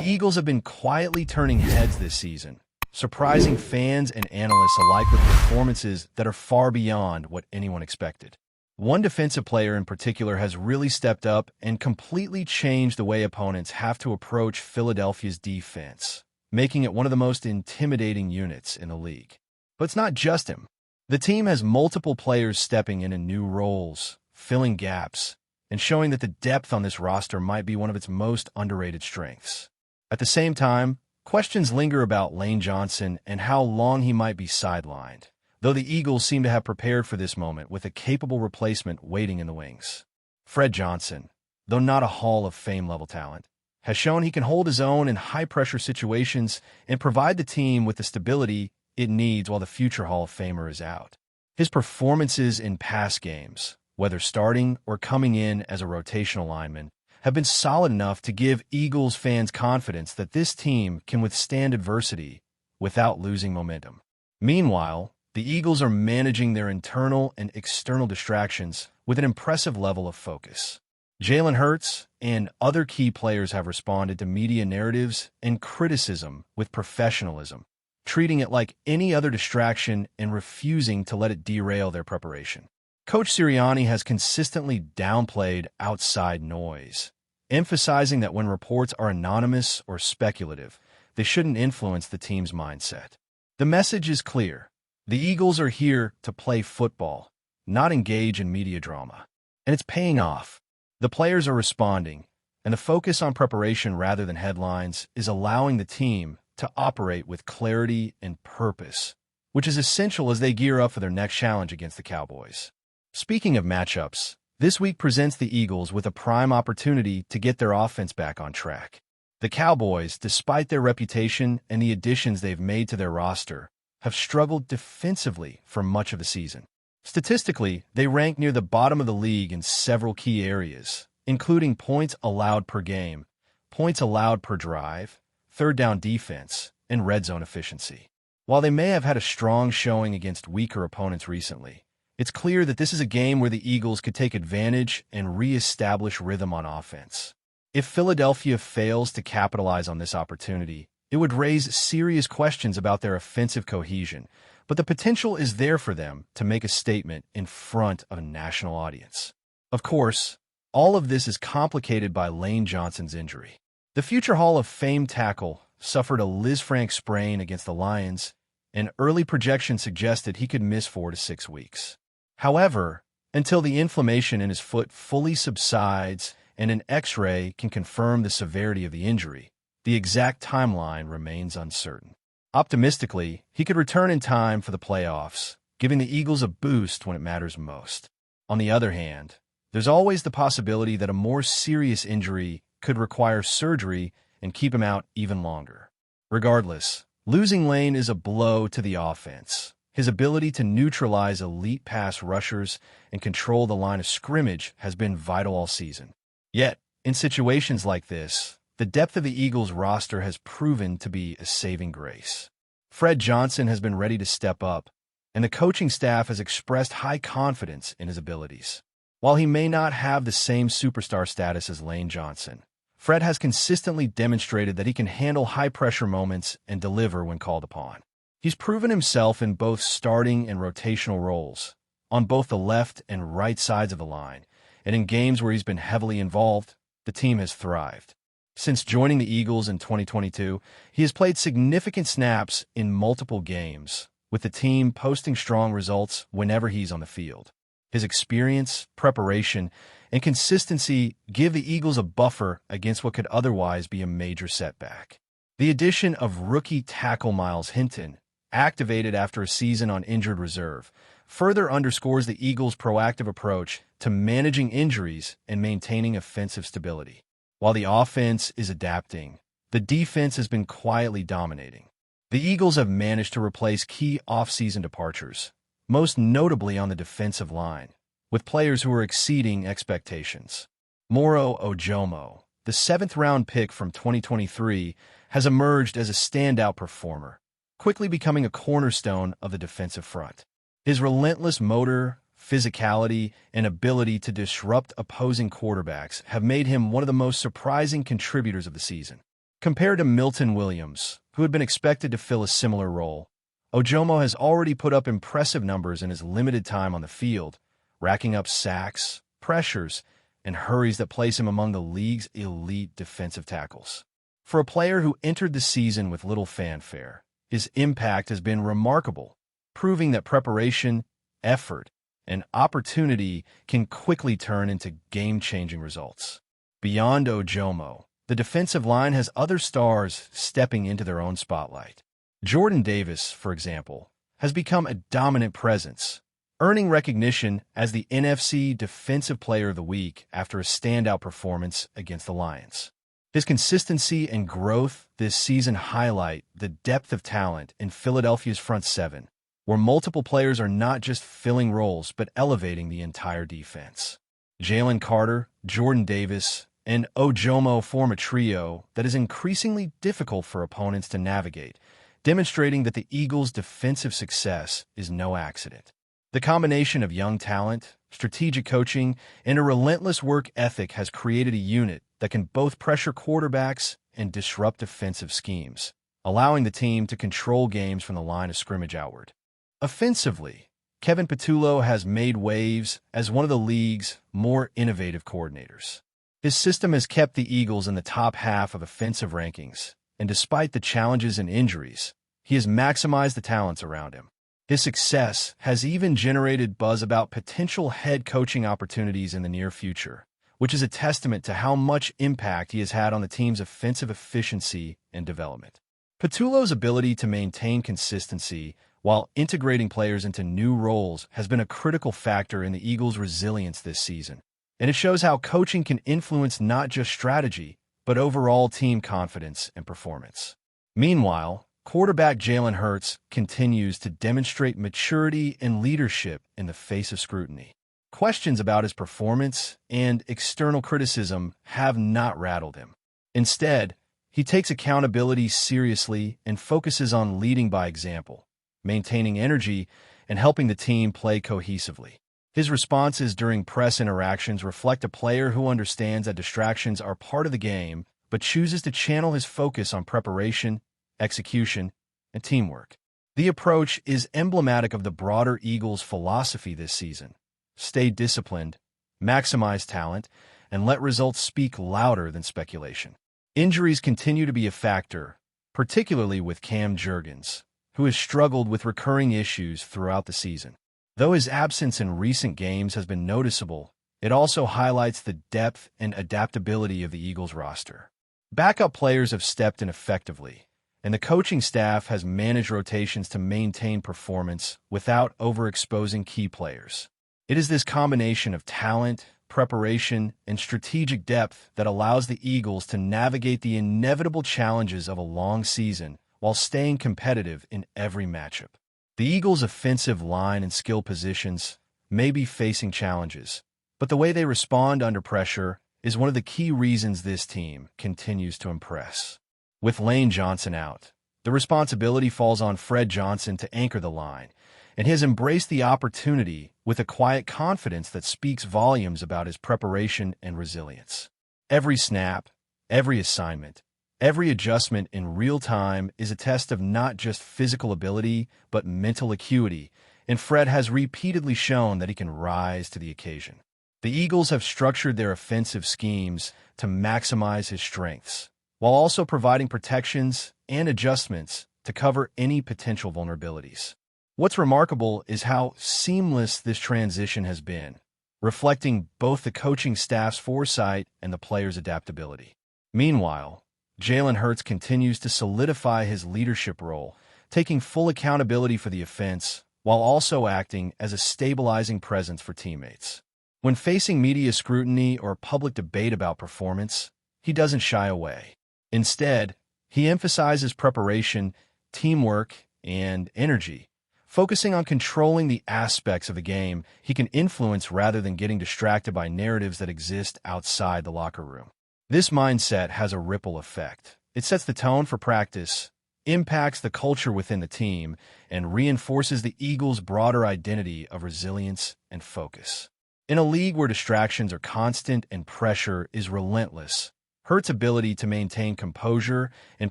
Eagles have been quietly turning heads this season, surprising fans and analysts alike with performances that are far beyond what anyone expected. One defensive player in particular has really stepped up and completely changed the way opponents have to approach Philadelphia's defense, making it one of the most intimidating units in the league. But it's not just him. The team has multiple players stepping in new roles, filling gaps, and showing that the depth on this roster might be one of its most underrated strengths. At the same time, questions linger about Lane Johnson and how long he might be sidelined, though the Eagles seem to have prepared for this moment with a capable replacement waiting in the wings. Fred Johnson, though not a Hall of Fame-level talent, has shown he can hold his own in high-pressure situations and provide the team with the stability it needs while the future Hall of Famer is out. His performances in past games, whether starting or coming in as a rotational lineman, have been solid enough to give Eagles fans confidence that this team can withstand adversity without losing momentum. Meanwhile, the Eagles are managing their internal and external distractions with an impressive level of focus. Jalen Hurts and other key players have responded to media narratives and criticism with professionalism, treating it like any other distraction and refusing to let it derail their preparation. Coach Sirianni has consistently downplayed outside noise, emphasizing that when reports are anonymous or speculative, they shouldn't influence the team's mindset. The message is clear. The Eagles are here to play football, not engage in media drama. And it's paying off. The players are responding, and the focus on preparation rather than headlines is allowing the team to operate with clarity and purpose, which is essential as they gear up for their next challenge against the Cowboys. Speaking of matchups, this week presents the Eagles with a prime opportunity to get their offense back on track. The Cowboys, despite their reputation and the additions they've made to their roster, have struggled defensively for much of the season. Statistically, they rank near the bottom of the league in several key areas, including points allowed per game, points allowed per drive, third down defense, and red zone efficiency. While they may have had a strong showing against weaker opponents recently, it's clear that this is a game where the Eagles could take advantage and re-establish rhythm on offense. If Philadelphia fails to capitalize on this opportunity, it would raise serious questions about their offensive cohesion, but the potential is there for them to make a statement in front of a national audience. Of course, all of this is complicated by Lane Johnson's injury. The future Hall of Fame tackle suffered a Lisfranc sprain against the Lions, and early projections suggested he could miss 4 to 6 weeks. However, until the inflammation in his foot fully subsides and an X-ray can confirm the severity of the injury, the exact timeline remains uncertain. Optimistically, he could return in time for the playoffs, giving the Eagles a boost when it matters most. On the other hand, there's always the possibility that a more serious injury could require surgery and keep him out even longer. Regardless, losing Lane is a blow to the offense. His ability to neutralize elite pass rushers and control the line of scrimmage has been vital all season. Yet, in situations like this, the depth of the Eagles' roster has proven to be a saving grace. Fred Johnson has been ready to step up, and the coaching staff has expressed high confidence in his abilities. While he may not have the same superstar status as Lane Johnson, Fred has consistently demonstrated that he can handle high-pressure moments and deliver when called upon. He's proven himself in both starting and rotational roles, on both the left and right sides of the line, and in games where he's been heavily involved, the team has thrived. Since joining the Eagles in 2022, he has played significant snaps in multiple games, with the team posting strong results whenever he's on the field. His experience, preparation, and consistency give the Eagles a buffer against what could otherwise be a major setback. The addition of rookie tackle Myles Hinton, activated after a season on injured reserve, further underscores the Eagles' proactive approach to managing injuries and maintaining offensive stability. While the offense is adapting, the defense has been quietly dominating. The Eagles have managed to replace key offseason departures, most notably on the defensive line, with players who are exceeding expectations. Moro Ojomo, the 7th-round pick from 2023, has emerged as a standout performer, quickly becoming a cornerstone of the defensive front. His relentless motor, physicality, and ability to disrupt opposing quarterbacks have made him one of the most surprising contributors of the season. Compared to Milton Williams, who had been expected to fill a similar role, Ojomo has already put up impressive numbers in his limited time on the field, racking up sacks, pressures, and hurries that place him among the league's elite defensive tackles. For a player who entered the season with little fanfare, his impact has been remarkable, proving that preparation, effort, and opportunity can quickly turn into game-changing results. Beyond Ojomo, the defensive line has other stars stepping into their own spotlight. Jordan Davis, for example, has become a dominant presence, earning recognition as the NFC Defensive Player of the Week after a standout performance against the Lions. His consistency and growth this season highlight the depth of talent in Philadelphia's front seven, where multiple players are not just filling roles but elevating the entire defense. Jalen Carter, Jordan Davis, and Ojomo form a trio that is increasingly difficult for opponents to navigate, demonstrating that the Eagles' defensive success is no accident. The combination of young talent, strategic coaching, and a relentless work ethic has created a unit that can both pressure quarterbacks and disrupt defensive schemes, allowing the team to control games from the line of scrimmage outward. Offensively, Kevin Patullo has made waves as one of the league's more innovative coordinators. His system has kept the Eagles in the top half of offensive rankings, and despite the challenges and injuries, he has maximized the talents around him. His success has even generated buzz about potential head coaching opportunities in the near future, which is a testament to how much impact he has had on the team's offensive efficiency and development. Patullo's ability to maintain consistency while integrating players into new roles has been a critical factor in the Eagles' resilience this season, and it shows how coaching can influence not just strategy, but overall team confidence and performance. Meanwhile, quarterback Jalen Hurts continues to demonstrate maturity and leadership in the face of scrutiny. Questions about his performance and external criticism have not rattled him. Instead, he takes accountability seriously and focuses on leading by example, maintaining energy, and helping the team play cohesively. His responses during press interactions reflect a player who understands that distractions are part of the game, but chooses to channel his focus on preparation, execution, and teamwork. The approach is emblematic of the broader Eagles' philosophy this season: stay disciplined, maximize talent, and let results speak louder than speculation. Injuries continue to be a factor, particularly with Cam Jurgens, who has struggled with recurring issues throughout the season. Though his absence in recent games has been noticeable, it also highlights the depth and adaptability of the Eagles roster. Backup players have stepped in effectively, and the coaching staff has managed rotations to maintain performance without overexposing key players. It is this combination of talent, preparation, and strategic depth that allows the Eagles to navigate the inevitable challenges of a long season while staying competitive in every matchup. The Eagles' offensive line and skill positions may be facing challenges, but the way they respond under pressure is one of the key reasons this team continues to impress. With Lane Johnson out, the responsibility falls on Fred Johnson to anchor the line, and he has embraced the opportunity with a quiet confidence that speaks volumes about his preparation and resilience. Every snap, every assignment, every adjustment in real time is a test of not just physical ability, but mental acuity, and Fred has repeatedly shown that he can rise to the occasion. The Eagles have structured their offensive schemes to maximize his strengths, while also providing protections and adjustments to cover any potential vulnerabilities. What's remarkable is how seamless this transition has been, reflecting both the coaching staff's foresight and the players' adaptability. Meanwhile, Jalen Hurts continues to solidify his leadership role, taking full accountability for the offense while also acting as a stabilizing presence for teammates. When facing media scrutiny or public debate about performance, he doesn't shy away. Instead, he emphasizes preparation, teamwork, and energy, focusing on controlling the aspects of the game he can influence rather than getting distracted by narratives that exist outside the locker room. This mindset has a ripple effect. It sets the tone for practice, impacts the culture within the team, and reinforces the Eagles' broader identity of resilience and focus. In a league where distractions are constant and pressure is relentless, Hurt's ability to maintain composure and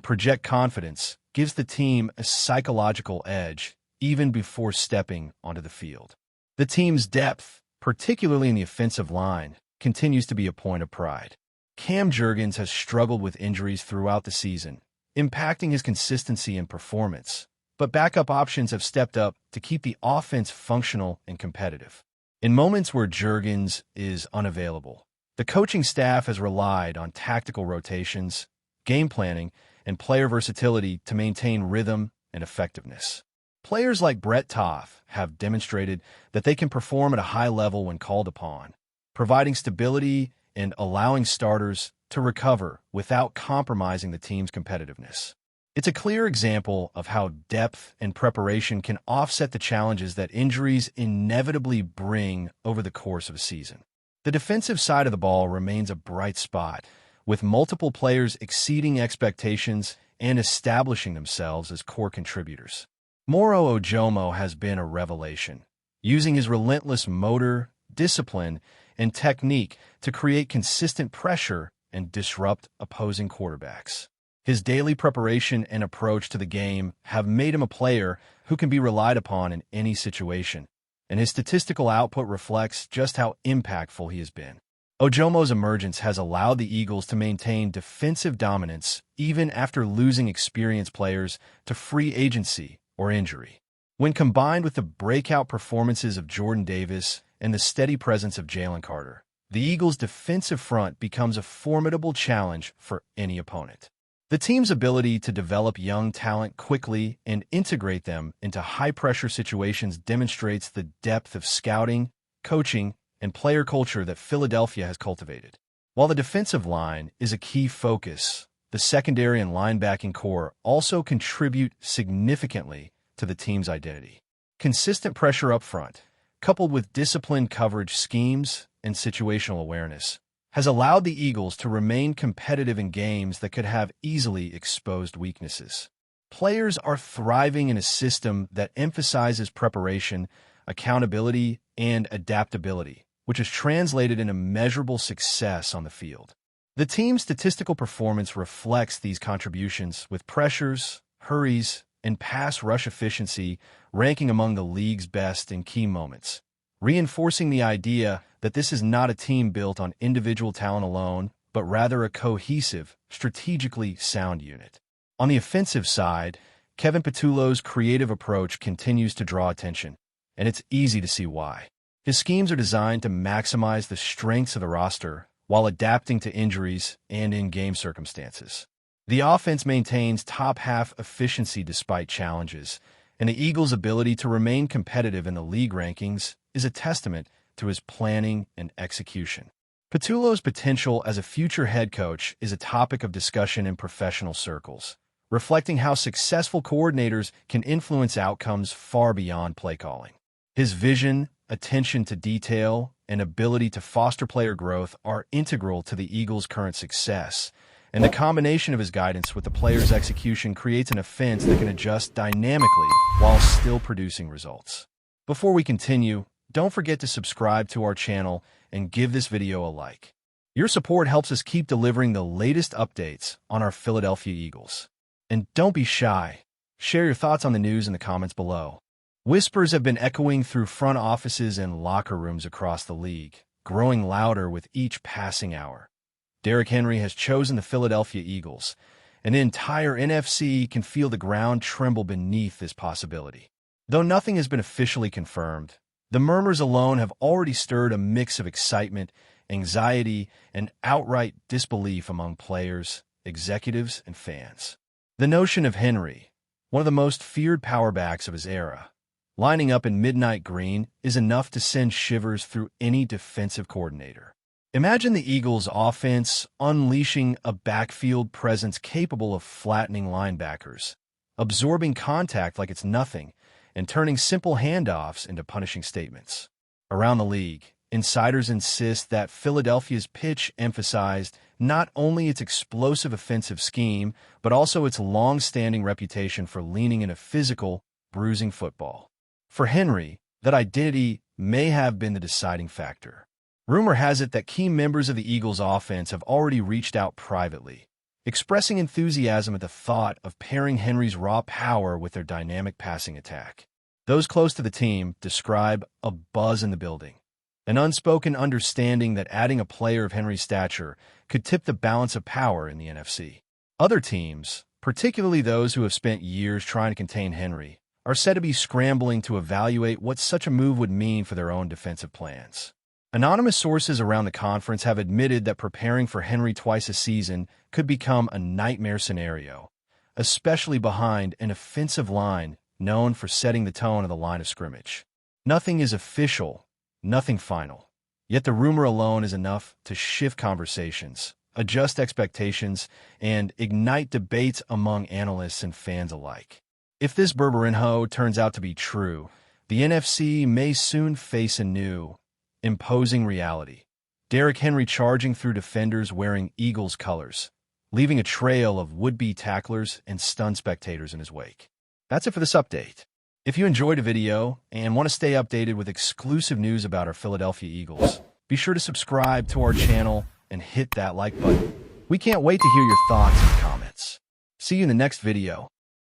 project confidence gives the team a psychological edge even before stepping onto the field. The team's depth, particularly in the offensive line, continues to be a point of pride. Cam Jurgens has struggled with injuries throughout the season, impacting his consistency and performance, but backup options have stepped up to keep the offense functional and competitive. In moments where Jurgens is unavailable, the coaching staff has relied on tactical rotations, game planning, and player versatility to maintain rhythm and effectiveness. Players like Brett Toth have demonstrated that they can perform at a high level when called upon, providing stability and allowing starters to recover without compromising the team's competitiveness. It's a clear example of how depth and preparation can offset the challenges that injuries inevitably bring over the course of a season. The defensive side of the ball remains a bright spot, with multiple players exceeding expectations and establishing themselves as core contributors. Moro Ojomo has been a revelation, using his relentless motor, discipline, and technique to create consistent pressure and disrupt opposing quarterbacks. His daily preparation and approach to the game have made him a player who can be relied upon in any situation, and his statistical output reflects just how impactful he has been. Ojomo's emergence has allowed the Eagles to maintain defensive dominance even after losing experienced players to free agency or injury. When combined with the breakout performances of Jordan Davis and the steady presence of Jalen Carter, the Eagles' defensive front becomes a formidable challenge for any opponent. The team's ability to develop young talent quickly and integrate them into high-pressure situations demonstrates the depth of scouting, coaching, and player culture that Philadelphia has cultivated. While the defensive line is a key focus, the secondary and linebacking core also contribute significantly to the team's identity. Consistent pressure up front, coupled with disciplined coverage schemes and situational awareness, has allowed the Eagles to remain competitive in games that could have easily exposed weaknesses. Players are thriving in a system that emphasizes preparation, accountability, and adaptability, which is translated into measurable success on the field. The team's statistical performance reflects these contributions, with pressures, hurries, and pass rush efficiency ranking among the league's best in key moments, reinforcing the idea that this is not a team built on individual talent alone, but rather a cohesive, strategically sound unit. On the offensive side, Kevin Patullo's creative approach continues to draw attention, and it's easy to see why. His schemes are designed to maximize the strengths of the roster while adapting to injuries and in-game circumstances. The offense maintains top-half efficiency despite challenges, and the Eagles' ability to remain competitive in the league rankings is a testament to his planning and execution. Patullo's potential as a future head coach is a topic of discussion in professional circles, reflecting how successful coordinators can influence outcomes far beyond play calling. His vision, attention to detail, and ability to foster player growth are integral to the Eagles' current success, and the combination of his guidance with the players' execution creates an offense that can adjust dynamically while still producing results. Before we continue, don't forget to subscribe to our channel and give this video a like. Your support helps us keep delivering the latest updates on our Philadelphia Eagles. And don't be shy. Share your thoughts on the news in the comments below. Whispers have been echoing through front offices and locker rooms across the league, growing louder with each passing hour. Derrick Henry has chosen the Philadelphia Eagles, and the entire NFC can feel the ground tremble beneath this possibility. Though nothing has been officially confirmed, the murmurs alone have already stirred a mix of excitement, anxiety, and outright disbelief among players, executives, and fans. The notion of Henry, one of the most feared power backs of his era, lining up in midnight green is enough to send shivers through any defensive coordinator. Imagine the Eagles' offense unleashing a backfield presence capable of flattening linebackers, absorbing contact like it's nothing, and turning simple handoffs into punishing statements. Around the league, insiders insist that Philadelphia's pitch emphasized not only its explosive offensive scheme, but also its long-standing reputation for leaning into physical, bruising football. For Henry, that identity may have been the deciding factor. Rumor has it that key members of the Eagles' offense have already reached out privately, expressing enthusiasm at the thought of pairing Henry's raw power with their dynamic passing attack. Those close to the team describe a buzz in the building, an unspoken understanding that adding a player of Henry's stature could tip the balance of power in the NFC. Other teams, particularly those who have spent years trying to contain Henry, are said to be scrambling to evaluate what such a move would mean for their own defensive plans. Anonymous sources around the conference have admitted that preparing for Henry twice a season could become a nightmare scenario, especially behind an offensive line known for setting the tone of the line of scrimmage. Nothing is official, nothing final. Yet the rumor alone is enough to shift conversations, adjust expectations, and ignite debates among analysts and fans alike. If this Berberinho turns out to be true, the NFC may soon face a new, imposing reality. Derrick Henry charging through defenders wearing Eagles colors, leaving a trail of would-be tacklers and stunned spectators in his wake. That's it for this update. If you enjoyed the video and want to stay updated with exclusive news about our Philadelphia Eagles, be sure to subscribe to our channel and hit that like button. We can't wait to hear your thoughts and comments. See you in the next video.